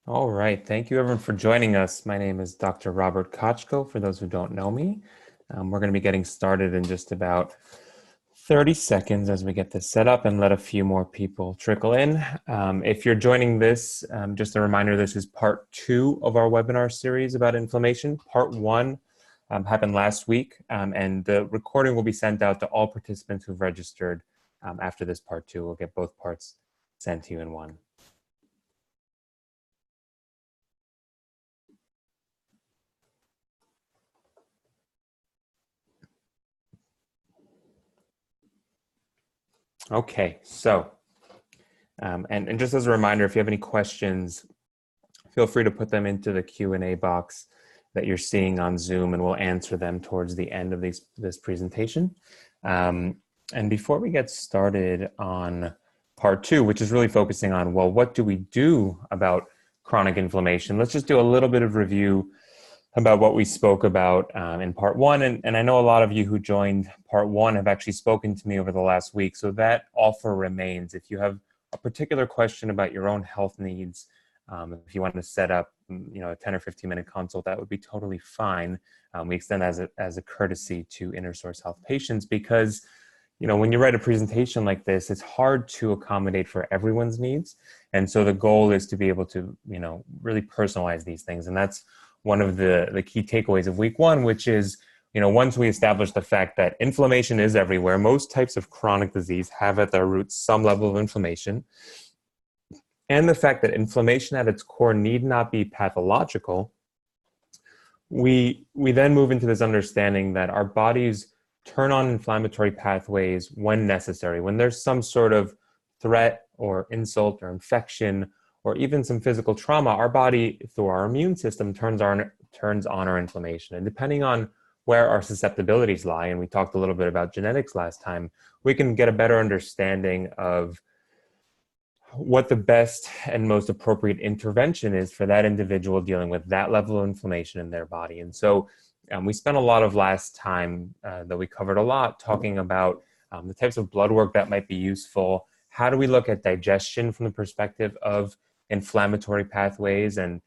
All right. Thank you, everyone, for joining us. My name is Dr. Robert Kachko, for those who don't know me. We're going to be getting started in just about 30 seconds as we get this set up and let a few more people trickle in. If you're joining this, just a reminder, this is part 2 of our webinar series about inflammation. Part 1 happened last week, and the recording will be sent out to all participants who've registered after this part 2. We'll get both parts sent to you in one. Okay, so, and just as a reminder, if you have any questions, feel free to put them into the Q&A box that you're seeing on Zoom, and we'll answer them towards the end of this presentation. And before we get started on part 2, which is really focusing on, well, what do we do about chronic inflammation? Let's just do a little bit of review about what we spoke about in part 1. And I know a lot of you who joined part 1 have actually spoken to me over the last week. So that offer remains. If you have a particular question about your own health needs, if you want to set up a 10 or 15-minute consult, that would be totally fine. We extend that as a courtesy to InnerSource Health patients because when you write a presentation like this, it's hard to accommodate for everyone's needs. And so the goal is to be able to, really personalize these things. And that's one of the key takeaways of week 1, which is, once we establish the fact that inflammation is everywhere, most types of chronic disease have at their roots some level of inflammation, and the fact that inflammation at its core need not be pathological, we then move into this understanding that our bodies turn on inflammatory pathways when necessary, when there's some sort of threat or insult or infection or even some physical trauma. Our body, through our immune system, turns on our inflammation. And depending on where our susceptibilities lie, and we talked a little bit about genetics last time, we can get a better understanding of what the best and most appropriate intervention is for that individual dealing with that level of inflammation in their body. And so we spent a lot of last time that we covered a lot talking about the types of blood work that might be useful. How do we look at digestion from the perspective of inflammatory pathways? And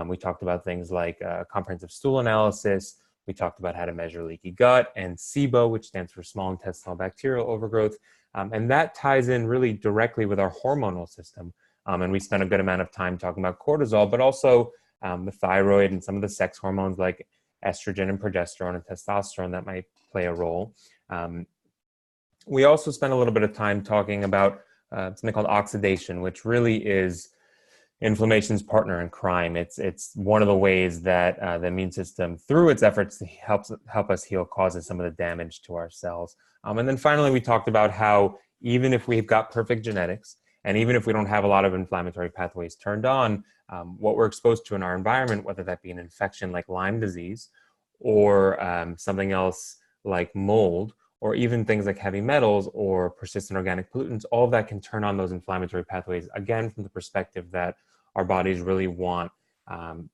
we talked about things like comprehensive stool analysis. We talked about how to measure leaky gut and SIBO, which stands for small intestinal bacterial overgrowth. And that ties in really directly with our hormonal system. And we spent a good amount of time talking about cortisol, but also the thyroid and some of the sex hormones like estrogen and progesterone and testosterone that might play a role. We also spent a little bit of time talking about something called oxidation, which really is inflammation's partner in crime. It's one of the ways that the immune system, through its efforts to help us heal, causes some of the damage to our cells. And then finally, we talked about how even if we've got perfect genetics, and even if we don't have a lot of inflammatory pathways turned on, what we're exposed to in our environment, whether that be an infection like Lyme disease, or something else like mold, or even things like heavy metals or persistent organic pollutants, all of that can turn on those inflammatory pathways, again, from the perspective that our bodies really want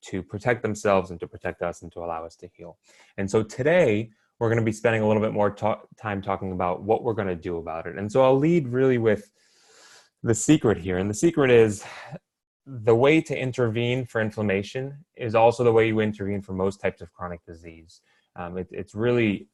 to protect themselves and to protect us and to allow us to heal. And so today, we're going to be spending a little bit more time talking about what we're going to do about it. And so I'll lead really with the secret here. And the secret is the way to intervene for inflammation is also the way you intervene for most types of chronic disease. It's really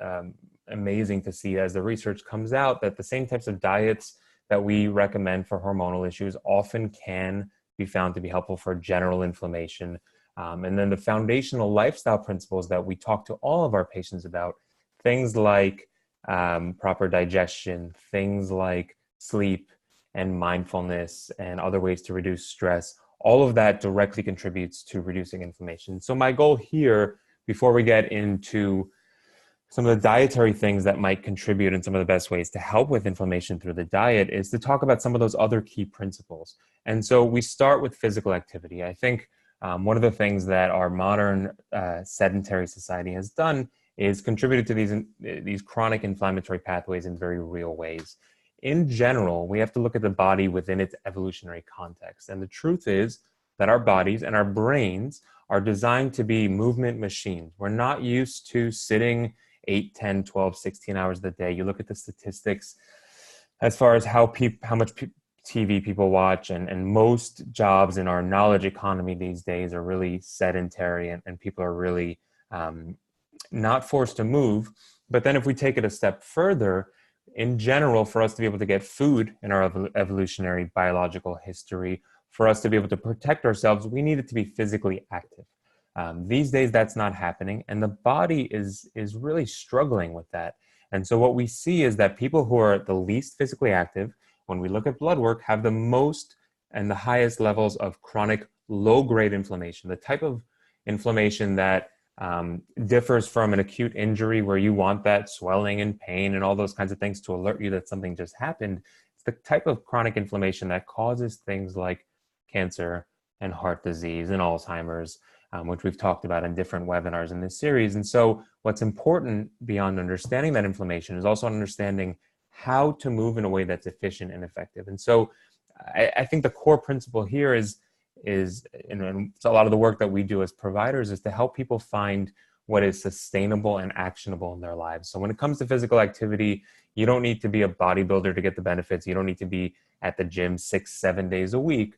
amazing to see as the research comes out that the same types of diets that we recommend for hormonal issues often can be found to be helpful for general inflammation. And then the foundational lifestyle principles that we talk to all of our patients about, things like proper digestion, things like sleep and mindfulness and other ways to reduce stress, all of that directly contributes to reducing inflammation. So my goal here, before we get into some of the dietary things that might contribute and some of the best ways to help with inflammation through the diet, is to talk about some of those other key principles. And so we start with physical activity. I think one of the things that our modern sedentary society has done is contributed to these chronic inflammatory pathways in very real ways. In general, we have to look at the body within its evolutionary context. And the truth is that our bodies and our brains are designed to be movement machines. We're not used to sitting 8, 10, 12, 16 hours a day. You look at the statistics as far as how much TV people watch, and most jobs in our knowledge economy these days are really sedentary, and people are really not forced to move. But then if we take it a step further, in general, for us to be able to get food in our evolutionary biological history, for us to be able to protect ourselves, we need it to be physically active. These days, that's not happening, and the body is really struggling with that. And so what we see is that people who are the least physically active, when we look at blood work, have the most and the highest levels of chronic low-grade inflammation, the type of inflammation that differs from an acute injury where you want that swelling and pain and all those kinds of things to alert you that something just happened. It's the type of chronic inflammation that causes things like cancer and heart disease and Alzheimer's, which we've talked about in different webinars in this series. And so what's important beyond understanding that inflammation is also understanding how to move in a way that's efficient and effective. And so I think the core principle here is and a lot of the work that we do as providers is to help people find what is sustainable and actionable in their lives. So when it comes to physical activity, you don't need to be a bodybuilder to get the benefits. You don't need to be at the gym 6-7 days a week.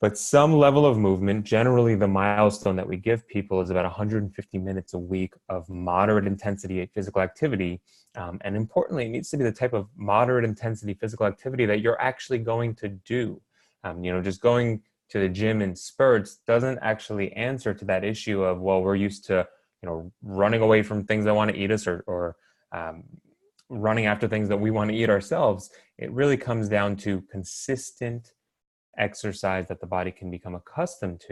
But some level of movement, generally the milestone that we give people is about 150 minutes a week of moderate intensity physical activity. And importantly, it needs to be the type of moderate intensity physical activity that you're actually going to do. Just going to the gym in spurts doesn't actually answer to that issue of, well, we're used to, running away from things that want to eat us or running after things that we want to eat ourselves. It really comes down to consistent exercise that the body can become accustomed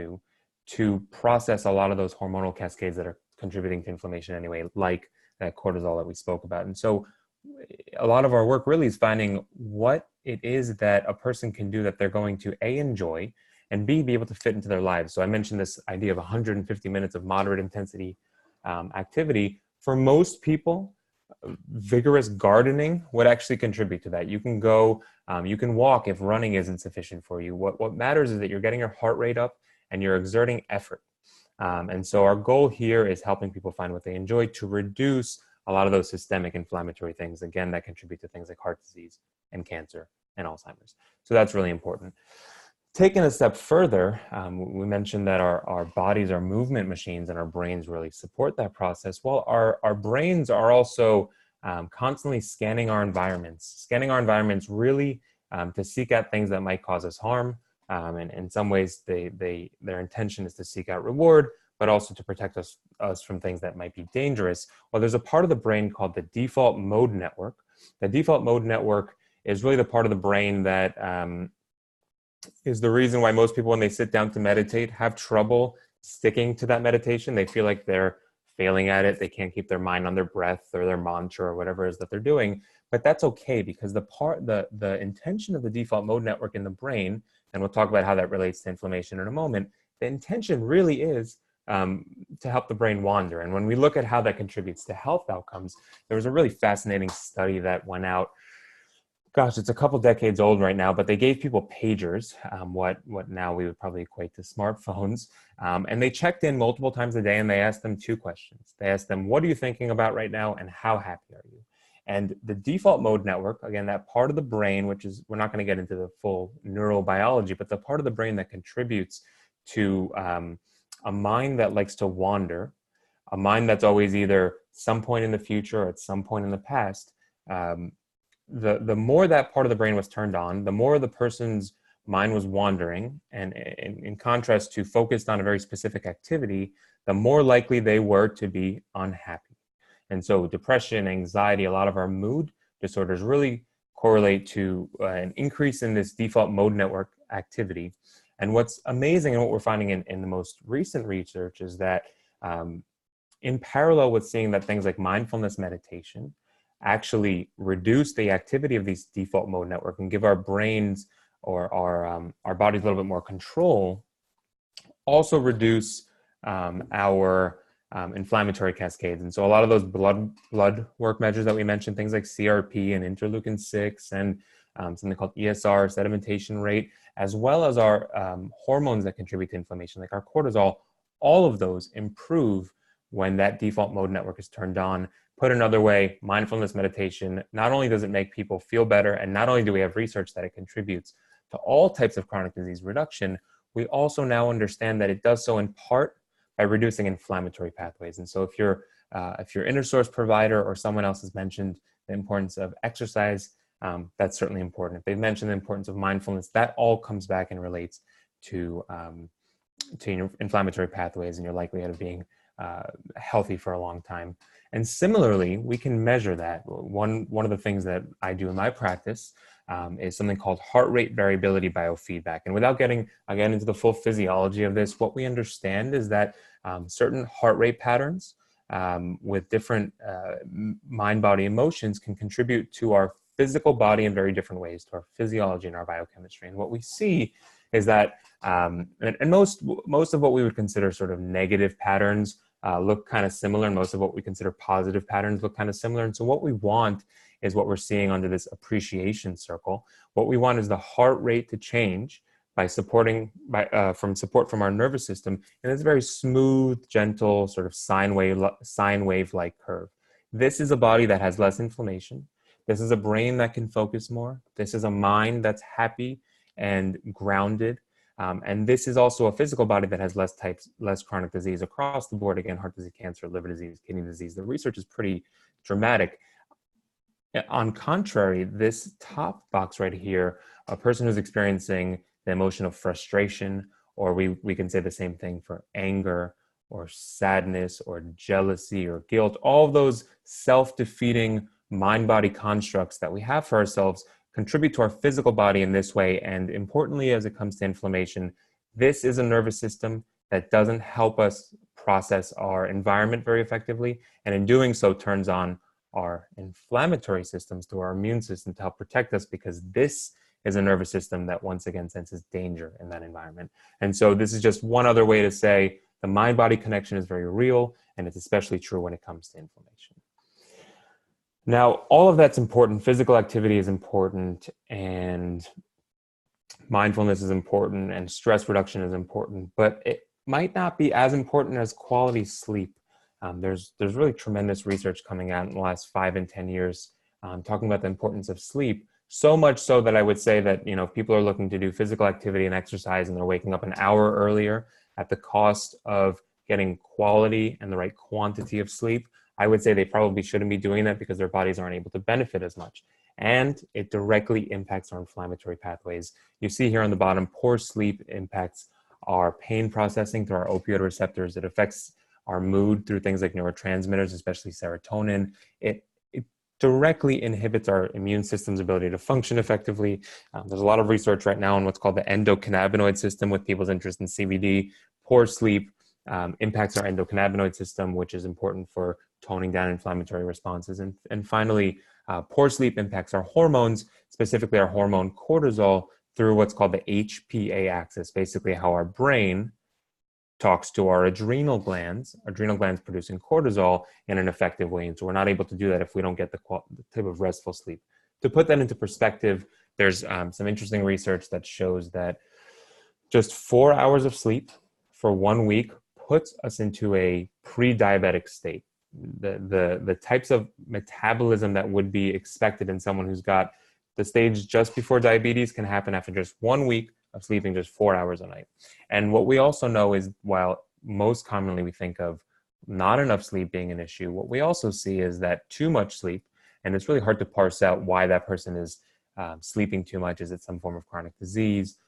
to process a lot of those hormonal cascades that are contributing to inflammation anyway, like that cortisol that we spoke about. And so a lot of our work really is finding what it is that a person can do that they're going to A, enjoy, and B, be able to fit into their lives. So I mentioned this idea of 150 minutes of moderate intensity activity. For most people, vigorous gardening would actually contribute to that. You can go, you can walk if running isn't sufficient for you. What matters is that you're getting your heart rate up and you're exerting effort. And so our goal here is helping people find what they enjoy to reduce a lot of those systemic inflammatory things, again, that contribute to things like heart disease and cancer and Alzheimer's. So that's really important. Taking a step further, we mentioned that our bodies are movement machines and our brains really support that process. Well, our brains are also constantly scanning our environments really to seek out things that might cause us harm. And in some ways, their intention is to seek out reward, but also to protect us from things that might be dangerous. Well, there's a part of the brain called the default mode network. The default mode network is really the part of the brain that is the reason why most people, when they sit down to meditate, have trouble sticking to that meditation. They feel like they're failing at it. They can't keep their mind on their breath or their mantra or whatever it is that they're doing. But that's okay, because the intention of the default mode network in the brain, and we'll talk about how that relates to inflammation in a moment, the intention really is to help the brain wander. And when we look at how that contributes to health outcomes, there was a really fascinating study that went out. Gosh, it's a couple decades old right now, but they gave people pagers, what now we would probably equate to smartphones. And they checked in multiple times a day and they asked them two questions. They asked them, what are you thinking about right now and how happy are you? And the default mode network, again, that part of the brain, which is, we're not going to get into the full neurobiology, but the part of the brain that contributes to a mind that likes to wander, a mind that's always either some point in the future or at some point in the past, the more that part of the brain was turned on, the more the person's mind was wandering, and in contrast to focused on a very specific activity, the more likely they were to be unhappy. And so depression, anxiety, a lot of our mood disorders really correlate to an increase in this default mode network activity. And what's amazing and what we're finding in the most recent research is that in parallel with seeing that things like mindfulness meditation actually reduce the activity of these default mode network and give our brains or our bodies a little bit more control, also reduce our inflammatory cascades. And so a lot of those blood work measures that we mentioned, things like CRP and interleukin-6 and something called ESR, sedimentation rate, as well as our hormones that contribute to inflammation, like our cortisol, all of those improve when that default mode network is turned on, Put another way, mindfulness meditation, not only does it make people feel better, and not only do we have research that it contributes to all types of chronic disease reduction, we also now understand that it does so in part by reducing inflammatory pathways. And so if your inner source provider or someone else has mentioned the importance of exercise, that's certainly important. If they've mentioned the importance of mindfulness, that all comes back and relates to your inflammatory pathways and your likelihood of being healthy for a long time. And similarly, we can measure that. One of the things that I do in my practice is something called heart rate variability biofeedback. And without getting, again, into the full physiology of this, what we understand is that certain heart rate patterns with different mind-body emotions can contribute to our physical body in very different ways, to our physiology and our biochemistry. And what we see is that, and most of what we would consider sort of negative patterns look kind of similar, and most of what we consider positive patterns look kind of similar. And so what we want is what we're seeing under this appreciation circle. What we want is the heart rate to change by support from our nervous system in this very smooth, gentle, sort of sine wave-like curve. This is a body that has less inflammation. This is a brain that can focus more. This is a mind that's happy and grounded. And this is also a physical body that has less chronic disease across the board. Again, heart disease, cancer, liver disease, kidney disease. The research is pretty dramatic. On contrary, this top box right here, a person who's experiencing the emotion of frustration, or we can say the same thing for anger or sadness or jealousy or guilt, all of those self-defeating mind-body constructs that we have for ourselves contribute to our physical body in this way. And importantly, as it comes to inflammation, this is a nervous system that doesn't help us process our environment very effectively, and in doing so turns on our inflammatory systems through our immune system to help protect us, because this is a nervous system that once again senses danger in that environment. And so this is just one other way to say the mind-body connection is very real, and it's especially true when it comes to inflammation. Now, all of that's important. Physical activity is important, and mindfulness is important, and stress reduction is important, but it might not be as important as quality sleep. There's really tremendous research coming out in the last 5 and 10 years talking about the importance of sleep. So much so that I would say that, if people are looking to do physical activity and exercise and they're waking up an hour earlier at the cost of getting quality and the right quantity of sleep, I would say they probably shouldn't be doing that, because their bodies aren't able to benefit as much. And it directly impacts our inflammatory pathways. You see here on the bottom, poor sleep impacts our pain processing through our opioid receptors. It affects our mood through things like neurotransmitters, especially serotonin. It directly inhibits our immune system's ability to function effectively. There's a lot of research right now on what's called the endocannabinoid system with people's interest in CBD. Poor sleep impacts our endocannabinoid system, which is important for toning down inflammatory responses. And finally, poor sleep impacts our hormones, specifically our hormone cortisol, through what's called the HPA axis, basically how our brain talks to our adrenal glands producing cortisol in an effective way. And so we're not able to do that if we don't get the type of restful sleep. To put that into perspective, there's some interesting research that shows that just 4 hours of sleep for 1 week puts us into a pre-diabetic state. The types of metabolism that would be expected in someone who's got the stage just before diabetes can happen after just 1 week of sleeping just 4 hours a night. And what we also know is, while most commonly we think of not enough sleep being an issue, what we also see is that too much sleep, and it's really hard to parse out why that person is sleeping too much. Is it some form of chronic disease?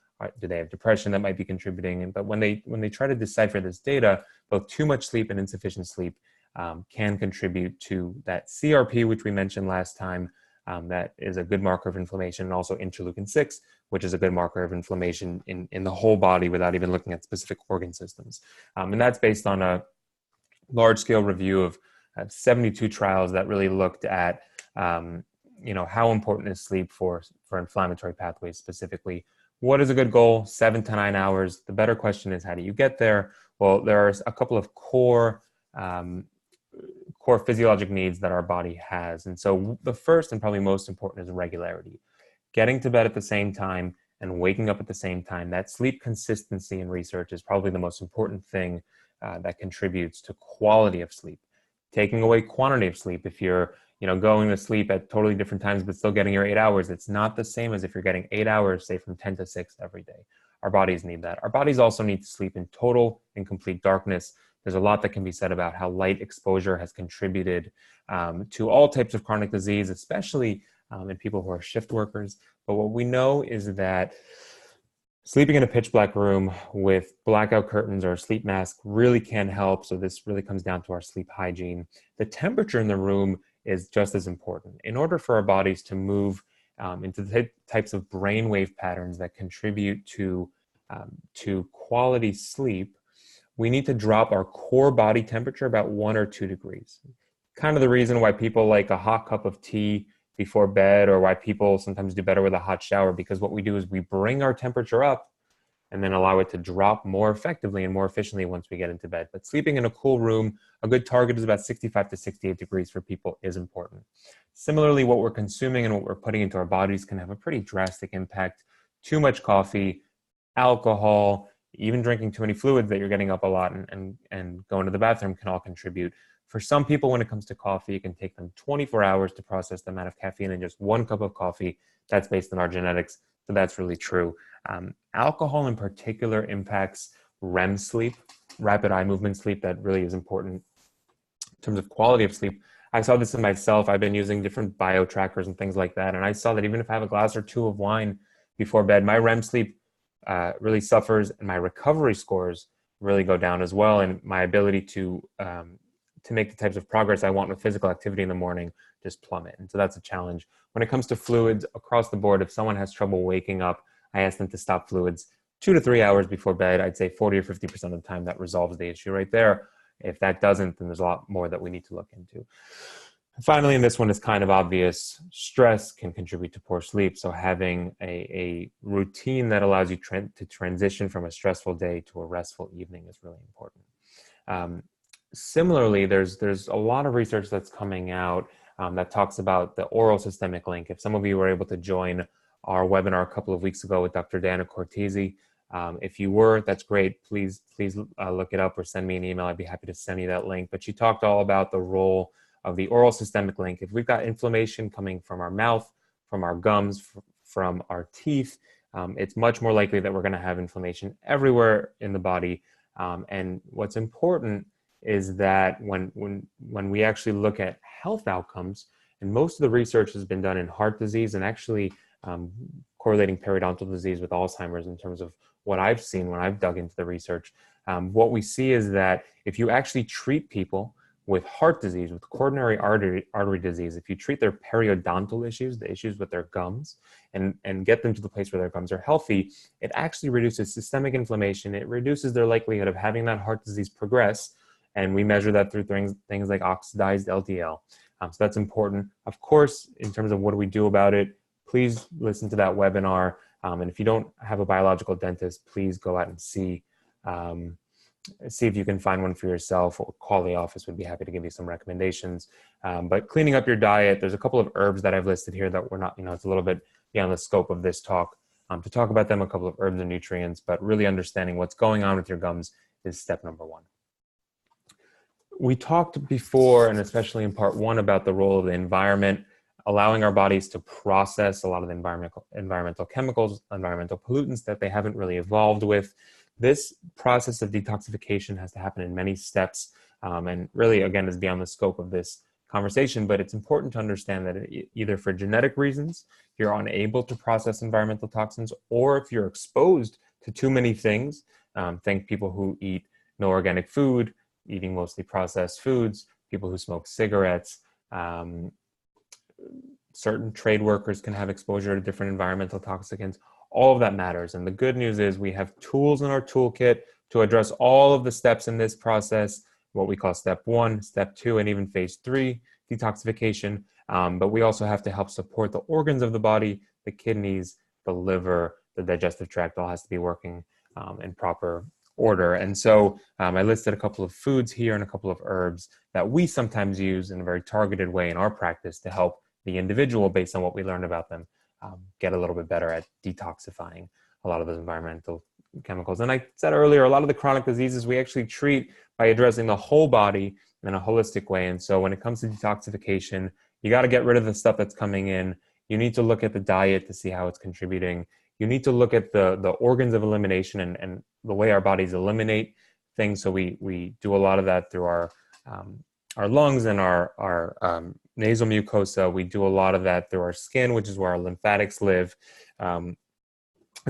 Do they have depression that might be contributing? But when they try to decipher this data, both too much sleep and insufficient sleep can contribute to that CRP, which we mentioned last time. That is a good marker of inflammation, and also interleukin-6, which is a good marker of inflammation in the whole body without even looking at specific organ systems. And that's based on a large-scale review of 72 trials that really looked at how important is sleep for inflammatory pathways specifically. What is a good goal? 7 to 9 hours. The better question is, how do you get there? Well, there are a couple of core physiologic needs that our body has. And so the first and probably most important is regularity. Getting to bed at the same time and waking up at the same time. That sleep consistency in research is probably the most important thing that contributes to quality of sleep. taking away quantity of sleep. If you're, going to sleep at totally different times, but still getting your 8 hours, it's not the same as if you're getting 8 hours, say from 10 to 6 every day. Our bodies need that. Our bodies also need to sleep in total and complete darkness. There's a lot that can be said about how light exposure has contributed to all types of chronic disease, especially in people who are shift workers. But what we know is that sleeping in a pitch black room with blackout curtains or a sleep mask really can help. So this really comes down to our sleep hygiene. The temperature in the room is just as important. In order for our bodies to move into the types of brainwave patterns that contribute to quality sleep, we need to drop our core body temperature about 1 or 2 degrees. Kind of the reason why people like a hot cup of tea before bed, or why people sometimes do better with a hot shower, because what we do is we bring our temperature up and then allow it to drop more effectively and more efficiently once we get into bed. But sleeping in a cool room, a good target is about 65 to 68 degrees for people is important. Similarly, what we're consuming and what we're putting into our bodies can have a pretty drastic impact. Too much coffee, alcohol, even drinking too many fluids that you're getting up a lot and going to the bathroom can all contribute. For some people, when it comes to coffee, it can take them 24 hours to process the amount of caffeine in just 1 cup of coffee. That's based on our genetics, so that's really true. Alcohol in particular impacts REM sleep, rapid eye movement sleep. That really is important in terms of quality of sleep. I saw this in myself. I've been using different bio trackers and things like that, and I saw that even if I have a glass or 2 of wine before bed, my REM sleep really suffers, and my recovery scores really go down as well, and my ability to make the types of progress I want with physical activity in the morning just plummet. And so that's a challenge. When it comes to fluids across the board, if someone has trouble waking up, I ask them to stop fluids 2 to 3 hours before bed. I'd say 40 or 50% of the time that resolves the issue right there. If that doesn't, then there's a lot more that we need to look into. And finally, and this one is kind of obvious, stress can contribute to poor sleep. So having a routine that allows you to transition from a stressful day to a restful evening is really important. Similarly, there's a lot of research that's coming out that talks about the oral systemic link. If some of you were able to join our webinar a couple of weeks ago with Dr. Dana Cortese, if you were, that's great. Please look it up or send me an email. I'd be happy to send you that link. But she talked all about the role of the oral systemic link. If we've got inflammation coming from our mouth, from our gums, from our teeth, it's much more likely that we're going to have inflammation everywhere in the body. And what's important is that when we actually look at health outcomes, and most of the research has been done in heart disease and actually correlating periodontal disease with Alzheimer's in terms of what I've seen when I've dug into the research, what we see is that if you actually treat people with heart disease, with coronary artery disease, if you treat their periodontal issues, the issues with their gums, and get them to the place where their gums are healthy, it actually reduces systemic inflammation. It reduces their likelihood of having that heart disease progress. And we measure that through things like oxidized LDL. So that's important. Of course, in terms of what do we do about it, please listen to that webinar. And if you don't have a biological dentist, please go out and see if you can find one for yourself, or call the office. We'd be happy to give you some recommendations. But cleaning up your diet, there's a couple of herbs that I've listed here that we're not, it's a little bit beyond the scope of this talk to talk about them, a couple of herbs and nutrients, but really understanding what's going on with your gums is step number 1. We talked before, and especially in part 1, about the role of the environment, allowing our bodies to process a lot of the environmental chemicals, environmental pollutants that they haven't really evolved with. This process of detoxification has to happen in many steps, and really, again, is beyond the scope of this conversation, but it's important to understand that either for genetic reasons, you're unable to process environmental toxins, or if you're exposed to too many things, think people who eat no organic food, eating mostly processed foods, people who smoke cigarettes, certain trade workers can have exposure to different environmental toxicants. All of that matters. And the good news is we have tools in our toolkit to address all of the steps in this process, what we call step 1, step 2, and even phase 3 detoxification. But we also have to help support the organs of the body, the kidneys, the liver, the digestive tract. All has to be working in proper order. And so I listed a couple of foods here and a couple of herbs that we sometimes use in a very targeted way in our practice to help the individual, based on what we learn about them, get a little bit better at detoxifying a lot of those environmental chemicals. And I said earlier, a lot of the chronic diseases we actually treat by addressing the whole body in a holistic way. And so when it comes to detoxification, you got to get rid of the stuff that's coming in. You need to look at the diet to see how it's contributing. You need to look at the organs of elimination and the way our bodies eliminate things. So we do a lot of that through our lungs and our nasal mucosa. We do a lot of that through our skin, which is where our lymphatics live. And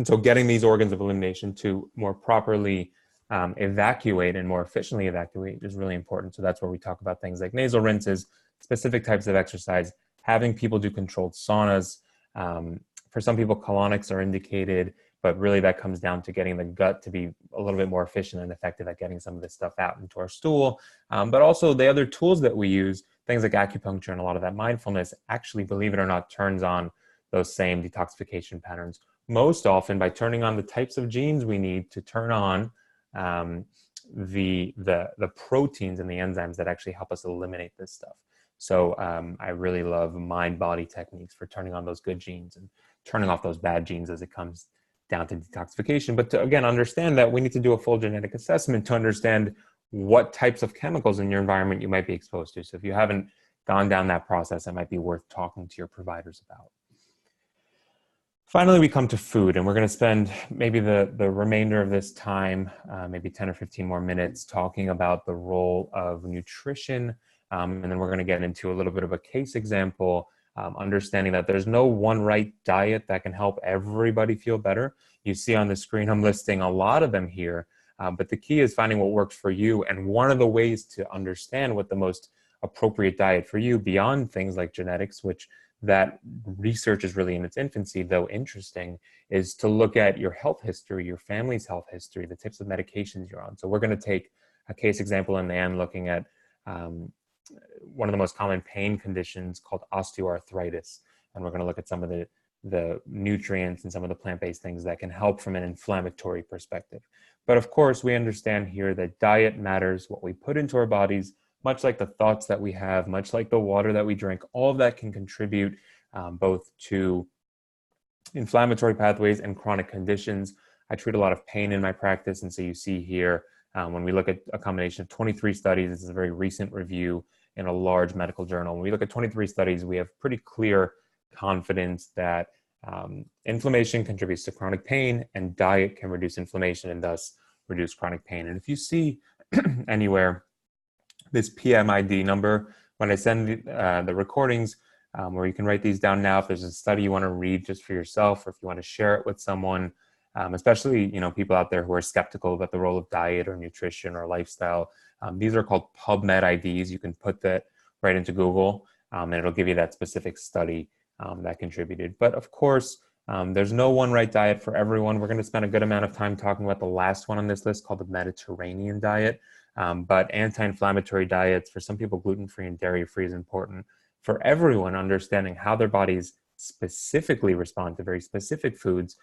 so getting these organs of elimination to more properly evacuate and more efficiently evacuate is really important. So that's where we talk about things like nasal rinses, specific types of exercise, having people do controlled saunas. For some people, colonics are indicated, but really that comes down to getting the gut to be a little bit more efficient and effective at getting some of this stuff out into our stool. But also the other tools that we use, things like acupuncture and a lot of that mindfulness, actually, believe it or not, turns on those same detoxification patterns. Most often by turning on the types of genes we need to turn on the proteins and the enzymes that actually help us eliminate this stuff. So I really love mind-body techniques for turning on those good genes and turning off those bad genes as it comes down to detoxification. But to, again, understand that we need to do a full genetic assessment to understand what types of chemicals in your environment you might be exposed to. So if you haven't gone down that process, it might be worth talking to your providers about. Finally, we come to food, and we're going to spend maybe the remainder of this time, maybe 10 or 15 more minutes, talking about the role of nutrition. And then we're going to get into a little bit of a case example, understanding that there's no one right diet that can help everybody feel better. You see on the screen, I'm listing a lot of them here, but the key is finding what works for you. And one of the ways to understand what the most appropriate diet for you, beyond things like genetics, which that research is really in its infancy, though interesting, is to look at your health history, your family's health history, the types of medications you're on. So we're going to take a case example in the end, looking at one of the most common pain conditions called osteoarthritis. And we're going to look at some of the nutrients and some of the plant-based things that can help from an inflammatory perspective. But of course, we understand here that diet matters, what we put into our bodies, much like the thoughts that we have, much like the water that we drink, all of that can contribute both to inflammatory pathways and chronic conditions. I treat a lot of pain in my practice. And so you see here, when we look at a combination of 23 studies, this is a very recent review in a large medical journal. When we look at 23 studies, we have pretty clear confidence that inflammation contributes to chronic pain, and diet can reduce inflammation and thus reduce chronic pain. And if you see anywhere this PMID number, when I send the recordings, where you can write these down now, if there's a study you want to read just for yourself, or if you want to share it with someone, especially people out there who are skeptical about the role of diet or nutrition or lifestyle. These are called PubMed IDs. You can put that right into Google, and it'll give you that specific study that contributed. But of course, there's no one right diet for everyone. We're going to spend a good amount of time talking about the last one on this list, called the Mediterranean diet. But anti-inflammatory diets, for some people, gluten-free and dairy-free is important. For everyone, understanding how their bodies specifically respond to very specific foods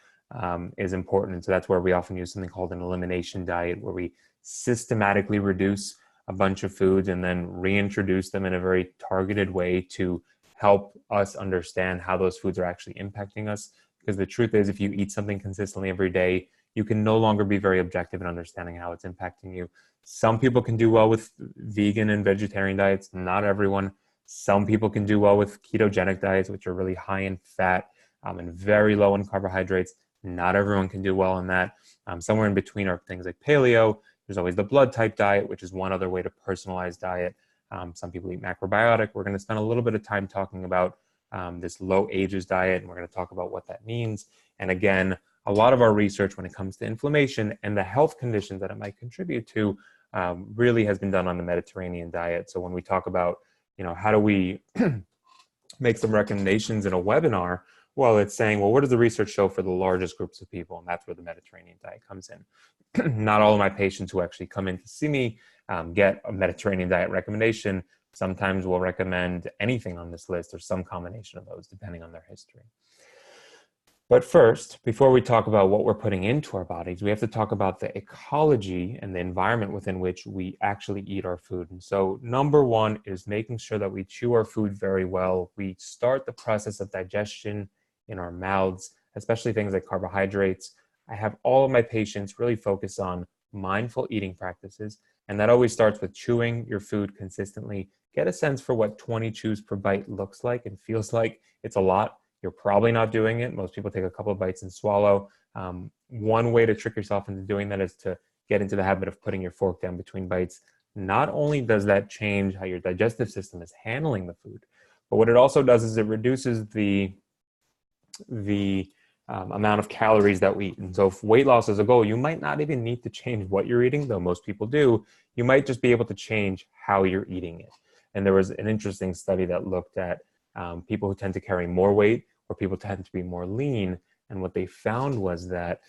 is important. And so that's where we often use something called an elimination diet, where we systematically reduce a bunch of foods and then reintroduce them in a very targeted way to help us understand how those foods are actually impacting us. Because the truth is, if you eat something consistently every day, you can no longer be very objective in understanding how it's impacting you. Some people can do well with vegan and vegetarian diets, not everyone. Some people can do well with ketogenic diets, which are really high in fat and very low in carbohydrates. Not everyone can do well in that. Somewhere in between are things like paleo. There's always the blood type diet, which is one other way to personalize diet. Some people eat macrobiotic. We're going to spend a little bit of time talking about this low ages diet, and we're going to talk about what that means. And again, a lot of our research when it comes to inflammation and the health conditions that it might contribute to really has been done on the Mediterranean diet. So when we talk about, how do we make some recommendations in a webinar, well, it's saying, well, what does the research show for the largest groups of people? And that's where the Mediterranean diet comes in. Not all of my patients who actually come in to see me get a Mediterranean diet recommendation. Sometimes we'll recommend anything on this list or some combination of those, depending on their history. But first, before we talk about what we're putting into our bodies, we have to talk about the ecology and the environment within which we actually eat our food. And so number one is making sure that we chew our food very well. We start the process of digestion in our mouths, especially things like carbohydrates. I have all of my patients really focus on mindful eating practices, And that always starts with chewing your food consistently. Get a sense for what 20 chews per bite looks like and feels like. It's a lot. You're probably not doing it. Most people take a couple of bites and swallow. One way to trick yourself into doing that is to get into the habit of putting your fork down between bites. Not only does that change how your digestive system is handling the food, but what it also does is it reduces the amount of calories that we eat. And so if weight loss is a goal, you might not even need to change what you're eating, though most people do. You might just be able to change how you're eating it. And there was an interesting study that looked at people who tend to carry more weight or people tend to be more lean. And what they found was that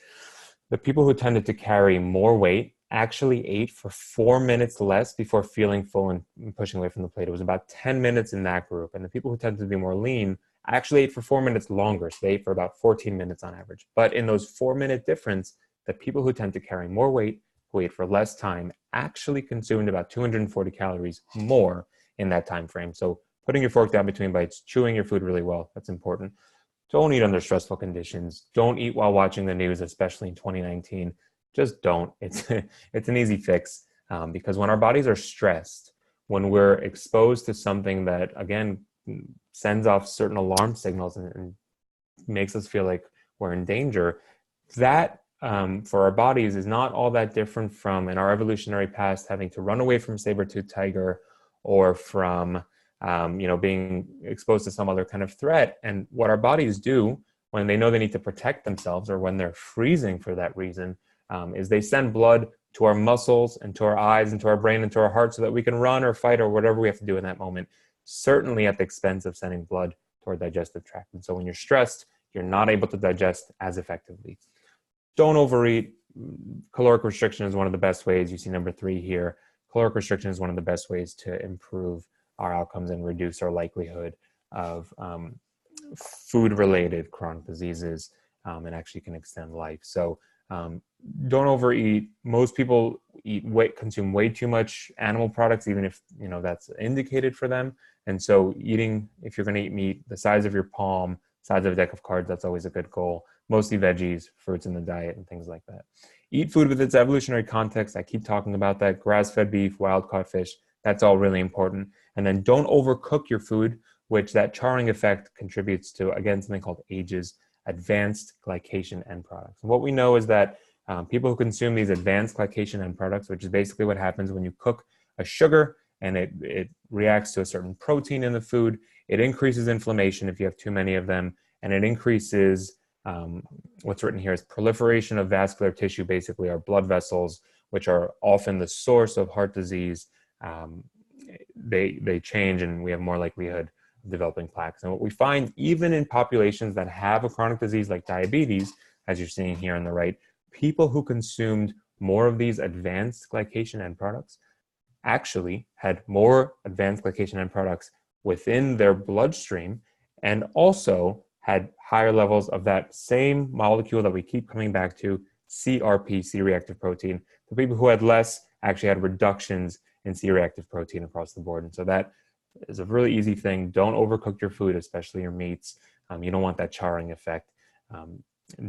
the people who tended to carry more weight actually ate for 4 minutes less before feeling full and pushing away from the plate. It was about 10 minutes in that group. And the people who tended to be more lean actually ate for 4 minutes longer. So they ate for about 14 minutes on average. But in those 4-minute difference, the people who tend to carry more weight, who ate for less time, actually consumed about 240 calories more in that time frame. So putting your fork down between bites, chewing your food really well, that's important. Don't eat under stressful conditions. Don't eat while watching the news, especially in 2019. Just don't. It's an easy fix because when our bodies are stressed, when we're exposed to something that, again, sends off certain alarm signals and makes us feel like we're in danger, that for our bodies is not all that different from in our evolutionary past having to run away from saber-toothed tiger or from being exposed to some other kind of threat. And what our bodies do when they know they need to protect themselves or when they're freezing for that reason is they send blood to our muscles and to our eyes and to our brain and to our heart so that we can run or fight or whatever we have to do in that moment, certainly at the expense of sending blood to our digestive tract. And so when you're stressed, you're not able to digest as effectively. Don't overeat. Caloric restriction is one of the best ways. You see number 3 here. Caloric restriction is one of the best ways to improve our outcomes and reduce our likelihood of food-related chronic diseases and actually can extend life. So don't overeat. Most people consume way too much animal products, even if that's indicated for them. And so eating, if you're going to eat meat, the size of your palm, size of a deck of cards, that's always a good goal. Mostly veggies, fruits in the diet, and things like that. Eat food with its evolutionary context. I keep talking about that. Grass-fed beef, wild-caught fish, that's all really important. And then don't overcook your food, which that charring effect contributes to, again, something called AGEs, advanced glycation end products. And what we know is that people who consume these advanced glycation end products, which is basically what happens when you cook a sugar and it reacts to a certain protein in the food, it increases inflammation if you have too many of them, and it increases what's written here is proliferation of vascular tissue, basically our blood vessels, which are often the source of heart disease. They change and we have more likelihood of developing plaques. And what we find, even in populations that have a chronic disease like diabetes, as you're seeing here on the right, people who consumed more of these advanced glycation end products actually had more advanced glycation end products within their bloodstream and also had higher levels of that same molecule that we keep coming back to, CRP, C-reactive protein. The people who had less actually had reductions in C-reactive protein across the board. And so that is a really easy thing. Don't overcook your food, especially your meats. You don't want that charring effect.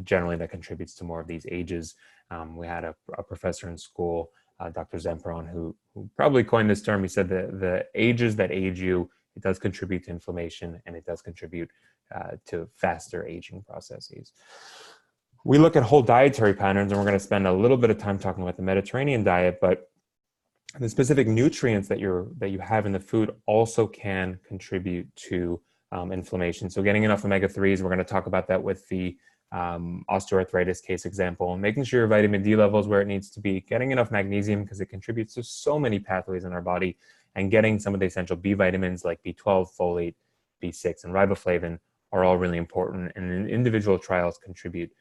Generally, that contributes to more of these AGEs. We had a professor in school, Dr. Zemperon, who probably coined this term. He said the AGEs that age you, it does contribute to inflammation and it does contribute to faster aging processes. We look at whole dietary patterns, and we're going to spend a little bit of time talking about the Mediterranean diet, but the specific nutrients that you have in the food also can contribute to inflammation. So getting enough omega-3s, we're going to talk about that with the osteoarthritis case example, making sure your vitamin D level is where it needs to be, getting enough magnesium because it contributes to so many pathways in our body, and getting some of the essential B vitamins like B12, folate, B6, and riboflavin are all really important, and in individual trials contribute,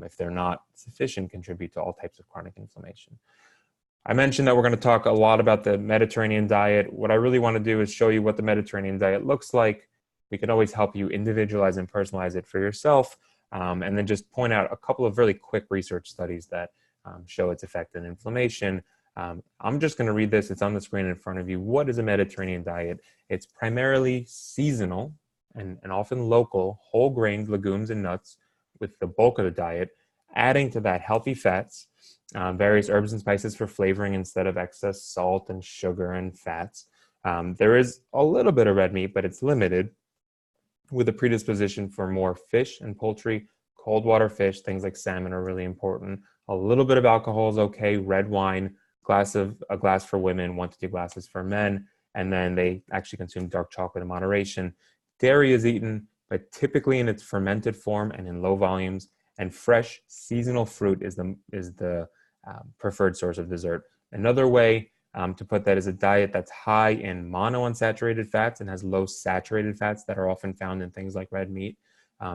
if they're not sufficient, contribute to all types of chronic inflammation. I mentioned that we're going to talk a lot about the Mediterranean diet. What I really want to do is show you what the Mediterranean diet looks like. We can always help you individualize and personalize it for yourself, and then just point out a couple of really quick research studies that show its effect on inflammation. I'm just going to read this. It's on the screen in front of you. What is a Mediterranean diet? It's primarily seasonal and often local, whole grains, legumes, and nuts with the bulk of the diet, adding to that healthy fats, various herbs and spices for flavoring instead of excess salt and sugar and fats. There is a little bit of red meat, but it's limited, with a predisposition for more fish and poultry. Cold water fish, things like salmon, are really important. A little bit of alcohol is okay. Red wine, a glass for women, 1 to 2 glasses for men, and then they actually consume dark chocolate in moderation. Dairy is eaten, but typically in its fermented form and in low volumes. And fresh seasonal fruit is the preferred source of dessert. Another way to put that is a diet that's high in monounsaturated fats and has low saturated fats that are often found in things like red meat.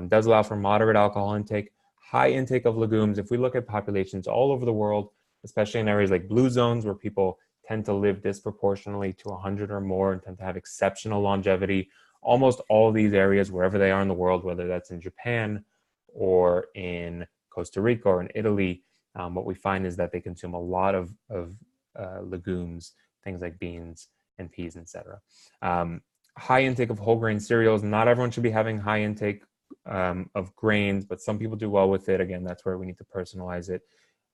Does allow for moderate alcohol intake, high intake of legumes. If we look at populations all over the world, especially in areas like blue zones where people tend to live disproportionately to 100 or more and tend to have exceptional longevity, almost all these areas, wherever they are in the world, whether that's in Japan or in Costa Rica or in Italy, what we find is that they consume a lot of legumes, things like beans and peas, etc. High intake of whole grain cereals. Not everyone should be having high intake of grains, but some people do well with it. Again, that's where we need to personalize it.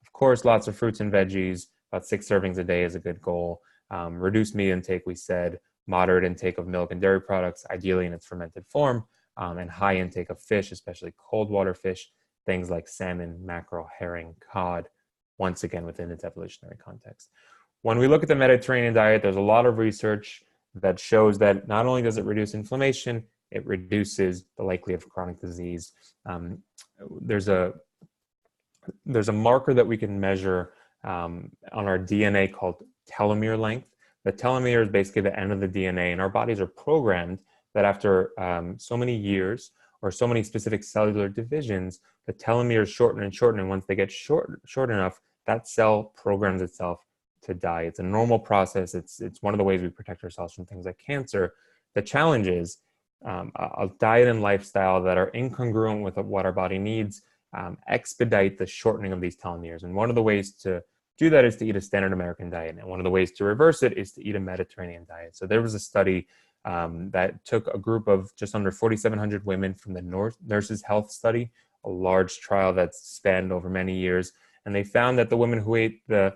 Of course, lots of fruits and veggies. About 6 servings a day is a good goal. Reduced meat intake, we said. Moderate intake of milk and dairy products, ideally in its fermented form, and high intake of fish, especially cold water fish, things like salmon, mackerel, herring, cod, once again within its evolutionary context. When we look at the Mediterranean diet, there's a lot of research that shows that not only does it reduce inflammation, it reduces the likelihood of chronic disease. There's a marker that we can measure on our DNA called telomere length. The telomere is basically the end of the DNA, and our bodies are programmed that after so many years or so many specific cellular divisions, the telomeres shorten and shorten, and once they get short enough, that cell programs itself to die. It's a normal process. It's one of the ways we protect ourselves from things like cancer. The challenge is a diet and lifestyle that are incongruent with what our body needs expedite the shortening of these telomeres. And one of the ways to do that is to eat a standard American diet. And one of the ways to reverse it is to eat a Mediterranean diet. So there was a study that took a group of just under 4,700 women from the Nurses Health Study, a large trial that spanned over many years. And they found that the women who ate the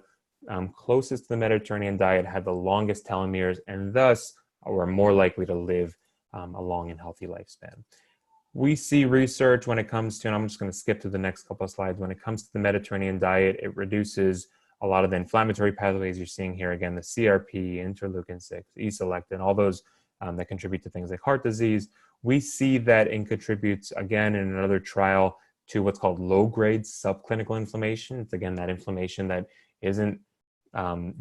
closest to the Mediterranean diet had the longest telomeres and thus were more likely to live a long and healthy lifespan. We see research when it comes to, and I'm just going to skip to the next couple of slides, when it comes to the Mediterranean diet, it reduces a lot of the inflammatory pathways you're seeing here. Again, the CRP, interleukin-6, E-selectin, all those that contribute to things like heart disease. We see that it contributes, again, in another trial, to what's called low-grade subclinical inflammation. It's, again, that inflammation that isn't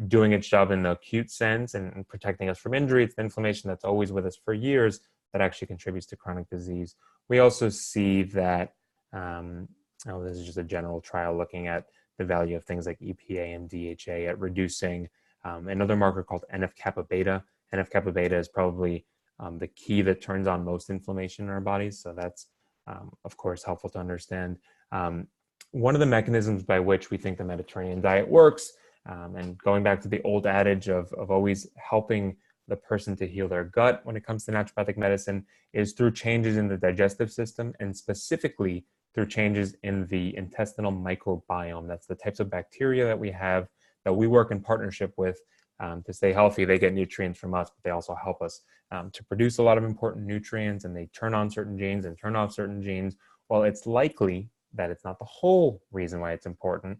doing its job in the acute sense and protecting us from injury. It's the inflammation that's always with us for years that actually contributes to chronic disease. We also see that, this is just a general trial looking at the value of things like EPA and DHA at reducing another marker called NF-kappa beta. NF-kappa beta is probably the key that turns on most inflammation in our bodies. So that's, of course, helpful to understand. One of the mechanisms by which we think the Mediterranean diet works, and going back to the old adage of always helping the person to heal their gut when it comes to naturopathic medicine, is through changes in the digestive system, and specifically through changes in the intestinal microbiome. That's the types of bacteria that we have that we work in partnership with to stay healthy. They get nutrients from us, but they also help us to produce a lot of important nutrients, and they turn on certain genes and turn off certain genes. Well, it's likely that it's not the whole reason why it's important,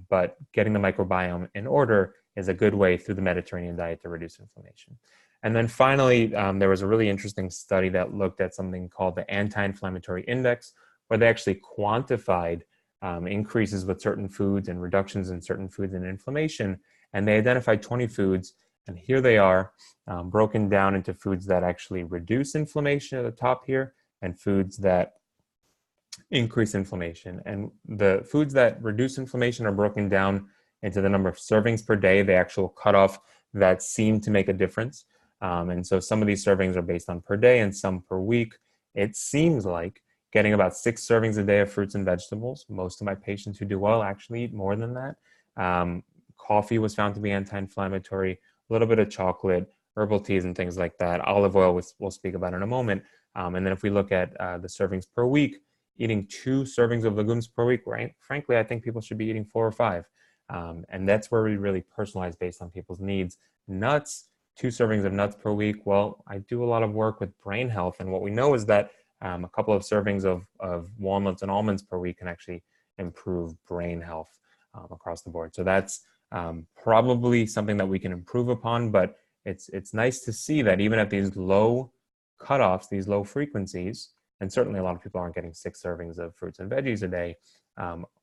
but getting the microbiome in order is a good way through the Mediterranean diet to reduce inflammation. And then finally, there was a really interesting study that looked at something called the anti-inflammatory index, where they actually quantified increases with certain foods and reductions in certain foods and inflammation. And they identified 20 foods, and here they are, broken down into foods that actually reduce inflammation at the top here, and foods that increase inflammation. And the foods that reduce inflammation are broken down into the number of servings per day, the actual cutoff that seem to make a difference. And so some of these servings are based on per day and some per week. It seems like getting about 6 servings a day of fruits and vegetables. Most of my patients who do well actually eat more than that. Coffee was found to be anti-inflammatory, a little bit of chocolate, herbal teas and things like that. Olive oil, we'll speak about in a moment. And then if we look at the servings per week, eating 2 servings of legumes per week, right? Frankly, I think people should be eating 4 or 5. And that's where we really personalize based on people's needs. Nuts, 2 servings of nuts per week. Well, I do a lot of work with brain health, and what we know is that a couple of servings of walnuts and almonds per week can actually improve brain health across the board. So that's probably something that we can improve upon, but it's nice to see that even at these low cutoffs, these low frequencies, and certainly a lot of people aren't getting 6 servings of fruits and veggies a day,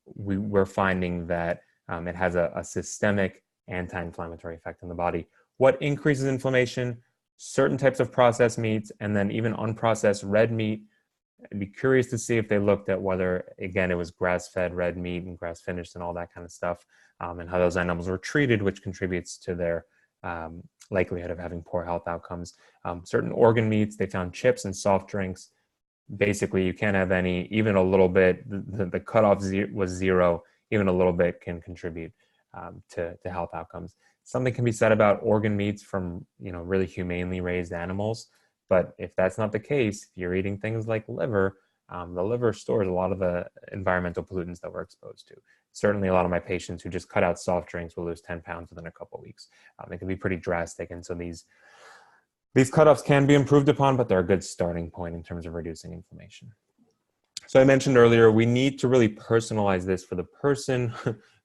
we're finding that it has a systemic anti-inflammatory effect in the body. What increases inflammation? Certain types of processed meats, and then even unprocessed red meat. I'd be curious to see if they looked at whether, again, it was grass-fed red meat and grass-finished and all that kind of stuff, and how those animals were treated, which contributes to their likelihood of having poor health outcomes. Certain organ meats, they found chips and soft drinks. Basically, you can't have any, even a little bit. The cutoff was 0. Even a little bit can contribute to health outcomes. Something can be said about organ meats from really humanely raised animals, but if that's not the case, if you're eating things like liver, the liver stores a lot of the environmental pollutants that we're exposed to. Certainly, a lot of my patients who just cut out soft drinks will lose 10 pounds within a couple of weeks. It can be pretty drastic, and so these cutoffs can be improved upon, but they're a good starting point in terms of reducing inflammation. So I mentioned earlier, we need to really personalize this for the person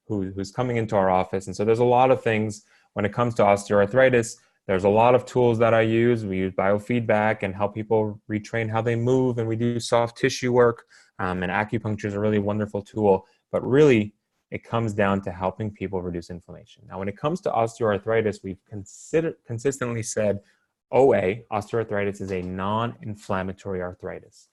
who's coming into our office. And so there's a lot of things when it comes to osteoarthritis. There's a lot of tools that I use. We use biofeedback and help people retrain how they move. And we do soft tissue work. And acupuncture is a really wonderful tool. But really, it comes down to helping people reduce inflammation. Now, when it comes to osteoarthritis, we've consistently said OA, osteoarthritis, is a non-inflammatory arthritis.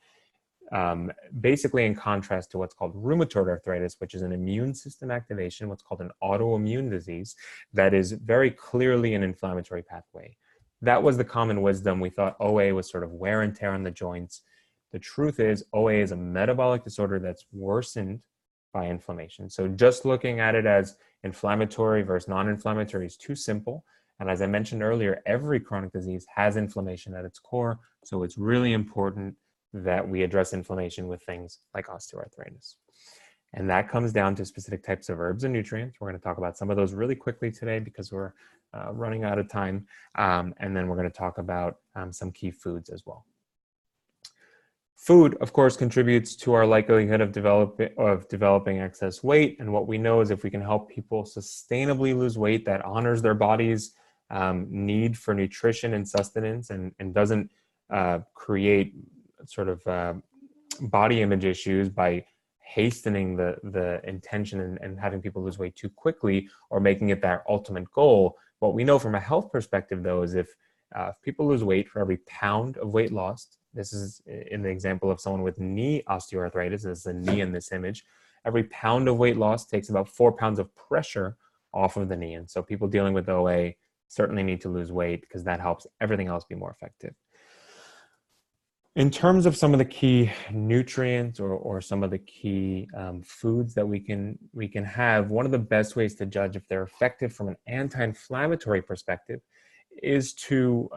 Basically in contrast to what's called rheumatoid arthritis, which is an immune system activation, what's called an autoimmune disease, that is very clearly an inflammatory pathway. That was the common wisdom. We thought OA was sort of wear and tear on the joints. The truth is, OA is a metabolic disorder that's worsened by inflammation. So just looking at it as inflammatory versus non-inflammatory is too simple. And as I mentioned earlier, every chronic disease has inflammation at its core. So it's really important that we address inflammation with things like osteoarthritis. And that comes down to specific types of herbs and nutrients. We're going to talk about some of those really quickly today because we're running out of time. And then we're going to talk about some key foods as well. Food, of course, contributes to our likelihood of developing excess weight. And what we know is if we can help people sustainably lose weight that honors their body's need for nutrition and sustenance and doesn't create sort of body image issues by hastening the intention and having people lose weight too quickly or making it their ultimate goal. What we know from a health perspective, though, is if people lose weight for every pound of weight lost, this is in the example of someone with knee osteoarthritis, this is the knee in this image, every pound of weight loss takes about 4 pounds of pressure off of the knee. And so people dealing with OA certainly need to lose weight because that helps everything else be more effective. In terms of some of the key nutrients or some of the key foods that we can have, one of the best ways to judge if they're effective from an anti-inflammatory perspective is to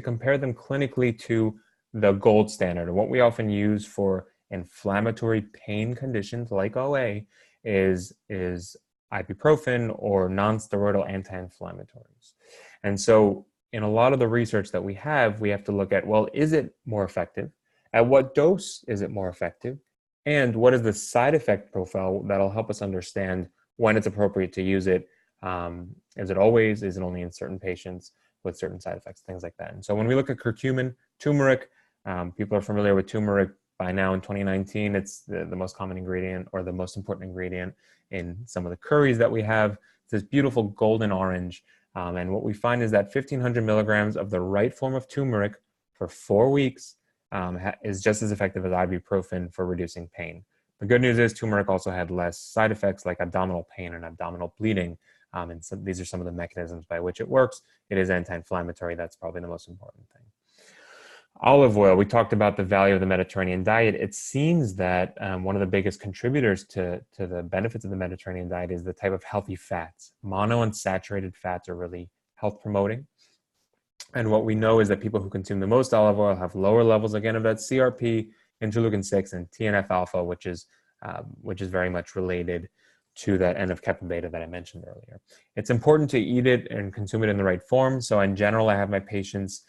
compare them clinically to the gold standard. And what we often use for inflammatory pain conditions like OA is ibuprofen or non-steroidal anti-inflammatories. And so in a lot of the research that we have to look at, well, is it more effective? At what dose is it more effective? And what is the side effect profile that'll help us understand when it's appropriate to use it? Is it always? Is it only in certain patients with certain side effects? Things like that. And so when we look at curcumin, turmeric, people are familiar with turmeric by now in 2019. It's the most common ingredient or the most important ingredient in some of the curries that we have. It's this beautiful golden orange. And what we find is that 1,500 milligrams of the right form of turmeric for 4 weeks is just as effective as ibuprofen for reducing pain. The good news is turmeric also had less side effects like abdominal pain and abdominal bleeding. And so these are some of the mechanisms by which it works. It is anti-inflammatory. That's probably the most important thing. Olive oil, we talked about the value of the Mediterranean diet. It seems that one of the biggest contributors to the benefits of the Mediterranean diet is the type of healthy fats. Monounsaturated fats are really health promoting. And what we know is that people who consume the most olive oil have lower levels, again, of that CRP interleukin-6, and TNF-alpha, which is very much related to that NF-kappa beta that I mentioned earlier. It's important to eat it and consume it in the right form. So in general, I have my patients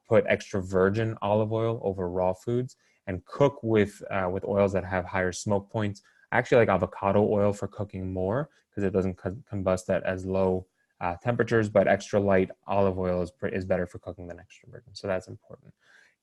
put extra virgin olive oil over raw foods and cook with oils that have higher smoke points. I actually like avocado oil for cooking more because it doesn't combust at as low temperatures, but extra light olive oil is better for cooking than extra virgin. So that's important.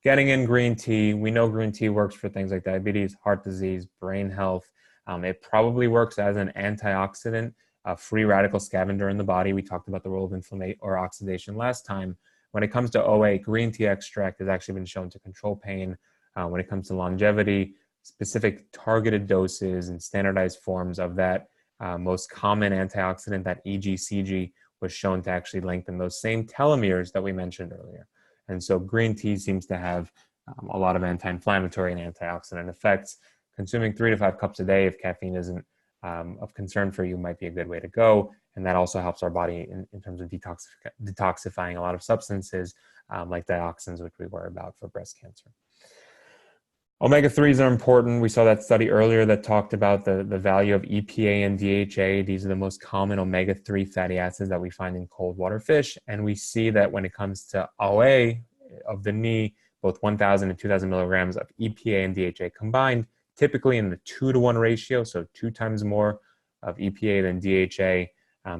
Getting in green tea. We know green tea works for things like diabetes, heart disease, brain health. It probably works as an antioxidant, a free radical scavenger in the body. We talked about the role of inflammation or oxidation last time. When it comes to OA, green tea extract has actually been shown to control pain. When it comes to longevity, specific targeted doses and standardized forms of that most common antioxidant, that EGCG, was shown to actually lengthen those same telomeres that we mentioned earlier. And so green tea seems to have a lot of anti-inflammatory and antioxidant effects. Consuming 3 to 5 cups a day if caffeine isn't of concern for you might be a good way to go. And that also helps our body in terms of detoxifying a lot of substances like dioxins, which we worry about for breast cancer. Omega-3s are important. We saw that study earlier that talked about the value of EPA and DHA. These are the most common omega-3 fatty acids that we find in cold water fish. And we see that when it comes to OA of the knee, both 1,000 and 2,000 milligrams of EPA and DHA combined, typically in the 2-to-1 ratio, so 2 times more of EPA than DHA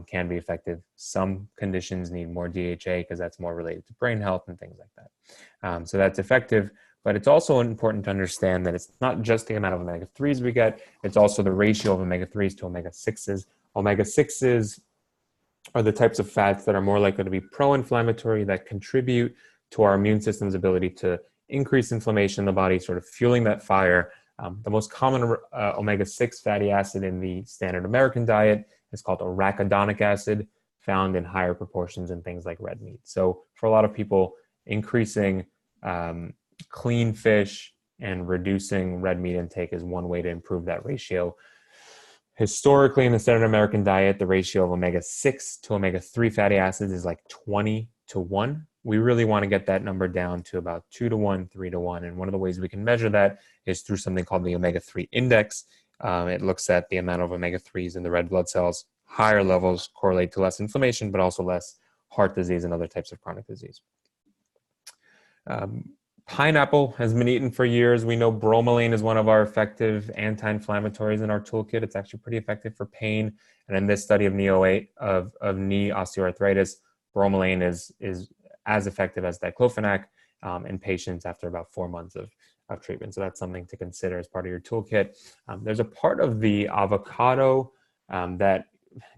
can be effective. Some conditions need more DHA because that's more related to brain health and things like that. So that's effective. But it's also important to understand that it's not just the amount of omega-3s we get, it's also the ratio of omega-3s to omega-6s. Omega-6s are the types of fats that are more likely to be pro-inflammatory, that contribute to our immune system's ability to increase inflammation in the body, sort of fueling that fire. The most common omega-6 fatty acid in the standard American diet is called arachidonic acid, found in higher proportions in things like red meat. So for a lot of people, increasing clean fish and reducing red meat intake is one way to improve that ratio. Historically, in the standard American diet, the ratio of omega-6 to omega-3 fatty acids is like 20-to-1. We really want to get that number down to about 2-to-1, 3-to-1. And one of the ways we can measure that is through something called the omega-3 index. It looks at the amount of omega-3s in the red blood cells. Higher levels correlate to less inflammation, but also less heart disease and other types of chronic disease. Pineapple has been eaten for years. We know bromelain is one of our effective anti-inflammatories in our toolkit. It's actually pretty effective for pain. And in this study of knee osteoarthritis, bromelain is as effective as diclofenac in patients after about 4 months of treatment. So that's something to consider as part of your toolkit. There's a part of the avocado that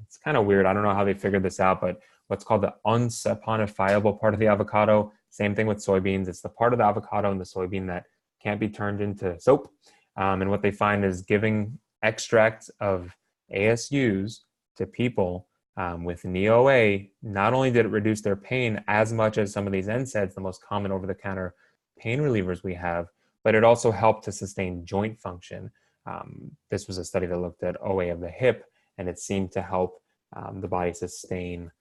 it's kind of weird. I don't know how they figured this out, but what's called the unsaponifiable part of the avocado. Same thing with soybeans. It's the part of the avocado and the soybean that can't be turned into soap. And what they find is giving extracts of ASUs to people with knee OA, not only did it reduce their pain as much as some of these NSAIDs, the most common over-the-counter pain relievers we have, but it also helped to sustain joint function. This was a study that looked at OA of the hip, and it seemed to help the body sustain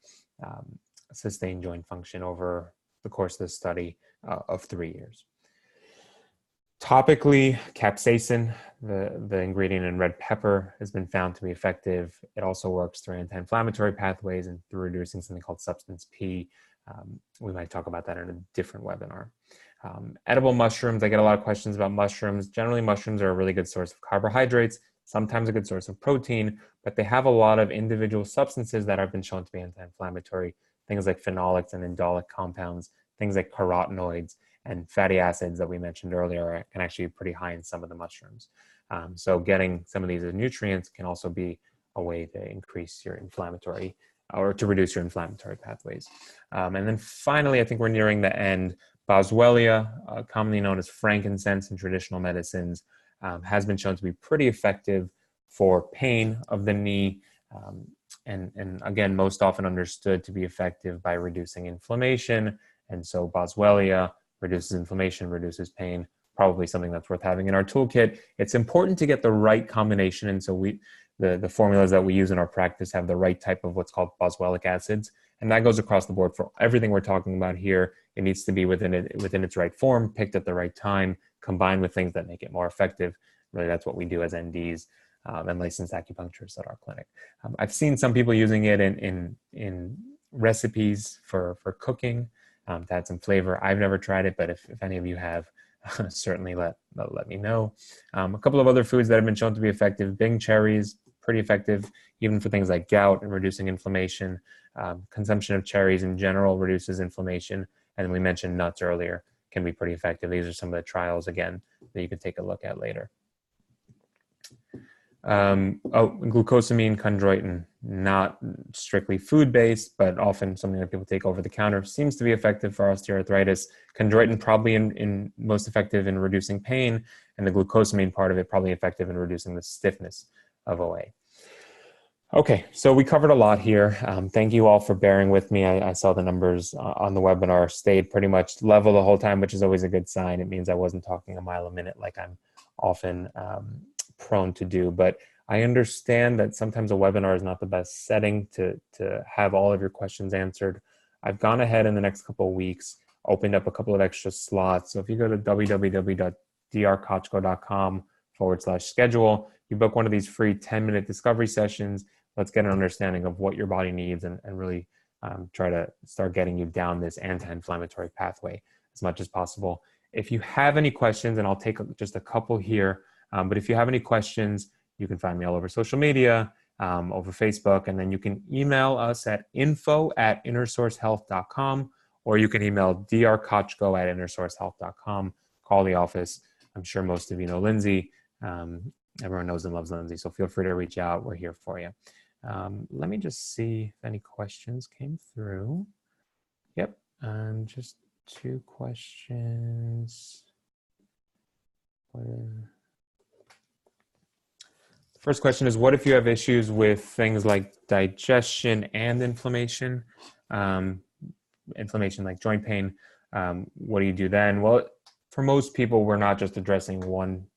joint function over the course of the study of 3 years. Topically, capsaicin, the ingredient in red pepper, has been found to be effective. It also works through anti-inflammatory pathways and through reducing something called substance P. We might talk about that in a different webinar. Edible mushrooms, I get a lot of questions about mushrooms. Generally, mushrooms are a really good source of carbohydrates, sometimes a good source of protein, but they have a lot of individual substances that have been shown to be anti-inflammatory, things like phenolics and indolic compounds, things like carotenoids, and fatty acids that we mentioned earlier can actually be pretty high in some of the mushrooms. So getting some of these nutrients can also be a way to increase your inflammatory or to reduce your inflammatory pathways. And then finally, I think we're nearing the end. Boswellia, commonly known as frankincense in traditional medicines, has been shown to be pretty effective for pain of the knee, and again, most often understood to be effective by reducing inflammation. And so Boswellia reduces inflammation, reduces pain, probably something that's worth having in our toolkit. It's important to get the right combination, and so the formulas that we use in our practice have the right type of what's called boswellic acids, and that goes across the board for everything we're talking about here. It needs to be within its right form, picked at the right time, combined with things that make it more effective. Really, that's what we do as NDs and licensed acupuncturists at our clinic. I've seen some people using it in recipes for cooking to add some flavor. I've never tried it, but if any of you have, certainly let me know. A couple of other foods that have been shown to be effective: Bing cherries, pretty effective even for things like gout and reducing inflammation. Consumption of cherries in general reduces inflammation. And we mentioned nuts earlier, can be pretty effective. These are some of the trials, again, that you can take a look at later. Glucosamine, chondroitin, not strictly food-based, but often something that people take over the counter, seems to be effective for osteoarthritis. Chondroitin probably in most effective in reducing pain, and the glucosamine part of it probably effective in reducing the stiffness of OA. Okay, so we covered a lot here. Thank you all for bearing with me. I saw the numbers on the webinar stayed pretty much level the whole time, which is always a good sign. It means I wasn't talking a mile a minute like I'm often prone to do. But I understand that sometimes a webinar is not the best setting to have all of your questions answered. I've gone ahead in the next couple of weeks, opened up a couple of extra slots. So if you go to www.drkachko.com/schedule, you book one of these free 10-minute discovery sessions. Let's get an understanding of what your body needs and really try to start getting you down this anti-inflammatory pathway as much as possible. If you have any questions, and I'll take just a couple here, but if you have any questions, you can find me all over social media, over Facebook, and then you can email us at info@innersourcehealth.com, or you can email drkachko@innersourcehealth.com. Call the office. I'm sure most of you know Lindsay. Everyone knows and loves Lindsay, so feel free to reach out. We're here for you. Let me just see if any questions came through. Yep, just 2 questions. First question is, what if you have issues with things like digestion and inflammation? Inflammation like joint pain, what do you do then? Well, for most people, we're not just addressing one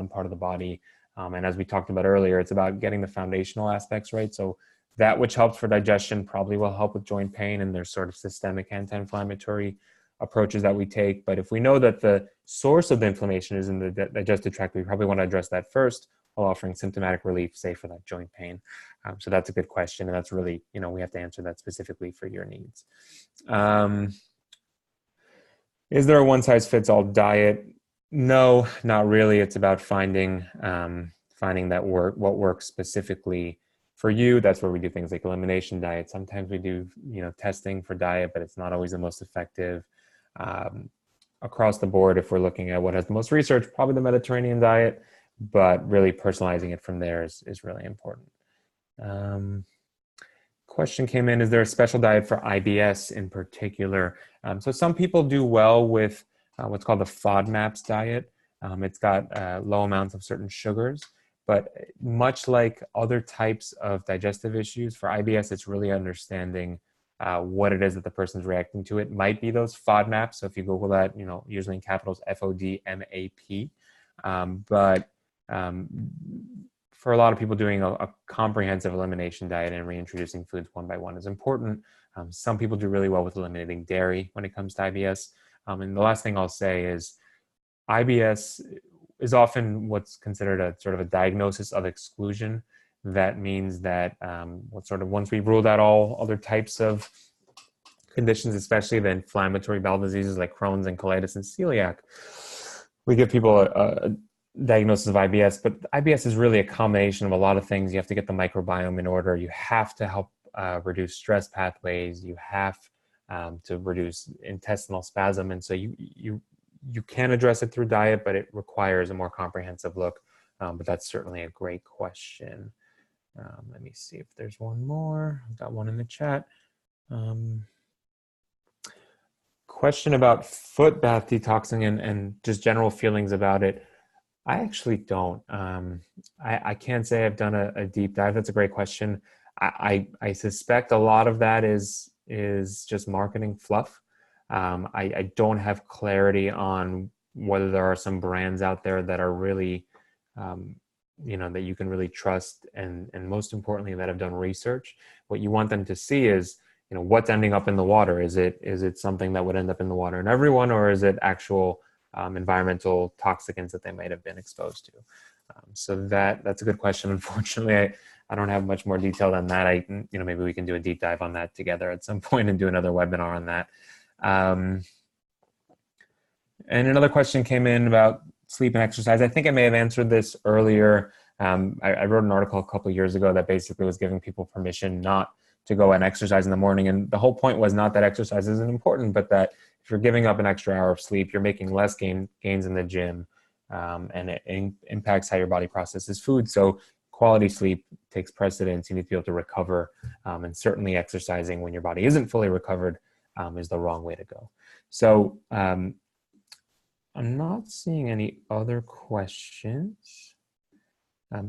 part of the body. And as we talked about earlier, it's about getting the foundational aspects right. So that which helps for digestion probably will help with joint pain, and there's sort of systemic anti-inflammatory approaches that we take. But if we know that the source of the inflammation is in the digestive tract, we probably want to address that first while offering symptomatic relief, say for that joint pain. So that's a good question, and that's really, we have to answer that specifically for your needs. Is there a one-size-fits-all diet? No, not really. It's about finding that what works specifically for you. That's where we do things like elimination diet. Sometimes we do, testing for diet, but it's not always the most effective. Across the board, if we're looking at what has the most research, probably the Mediterranean diet, but really personalizing it from there is really important. Question came in, is there a special diet for IBS in particular? So some people do well with what's called the FODMAPs diet. It's got low amounts of certain sugars, but much like other types of digestive issues, for IBS, it's really understanding what it is that the person's reacting to. It might be those FODMAPs. So if you Google that, usually in capitals, FODMAP. But for a lot of people, doing a comprehensive elimination diet and reintroducing foods one by one is important. Some people do really well with eliminating dairy when it comes to IBS. And the last thing I'll say is IBS is often what's considered a sort of a diagnosis of exclusion. That means that once we've ruled out all other types of conditions, especially the inflammatory bowel diseases like Crohn's and colitis and celiac, we give people a diagnosis of IBS. But IBS is really a combination of a lot of things. You have to get the microbiome in order. You have to help reduce stress pathways. You have to reduce intestinal spasm. And so you can address it through diet, but it requires a more comprehensive look. But that's certainly a great question. Let me see if there's one more. I've got one in the chat. Question about foot bath detoxing and just general feelings about it. I actually don't. I can't say I've done a deep dive. That's a great question. I suspect a lot of that is just marketing fluff. I don't have clarity on whether there are some brands out there that are really, that you can really trust, and most importantly, that have done research. What you want them to see is, what's ending up in the water. Is it something that would end up in the water in everyone, or is it actual environmental toxicants that they might have been exposed to. So that's a good question. Unfortunately, I don't have much more detail than that. Maybe we can do a deep dive on that together at some point and do another webinar on that. And another question came in about sleep and exercise. I think I may have answered this earlier. I wrote an article a couple of years ago that basically was giving people permission not to go and exercise in the morning. And the whole point was not that exercise isn't important, but that if you're giving up an extra hour of sleep, you're making less gains in the gym, and it impacts how your body processes food. So quality sleep takes precedence. You need to be able to recover, and certainly exercising when your body isn't fully recovered is the wrong way to go. So I'm not seeing any other questions.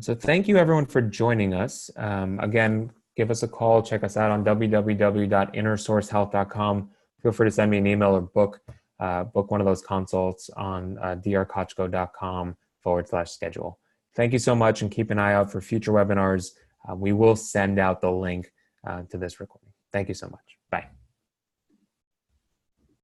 So thank you everyone for joining us. Again, give us a call, check us out on www.innersourcehealth.com. Feel free to send me an email or book one of those consults on drkachko.com/schedule. Thank you so much, and keep an eye out for future webinars. We will send out the link to this recording. Thank you so much.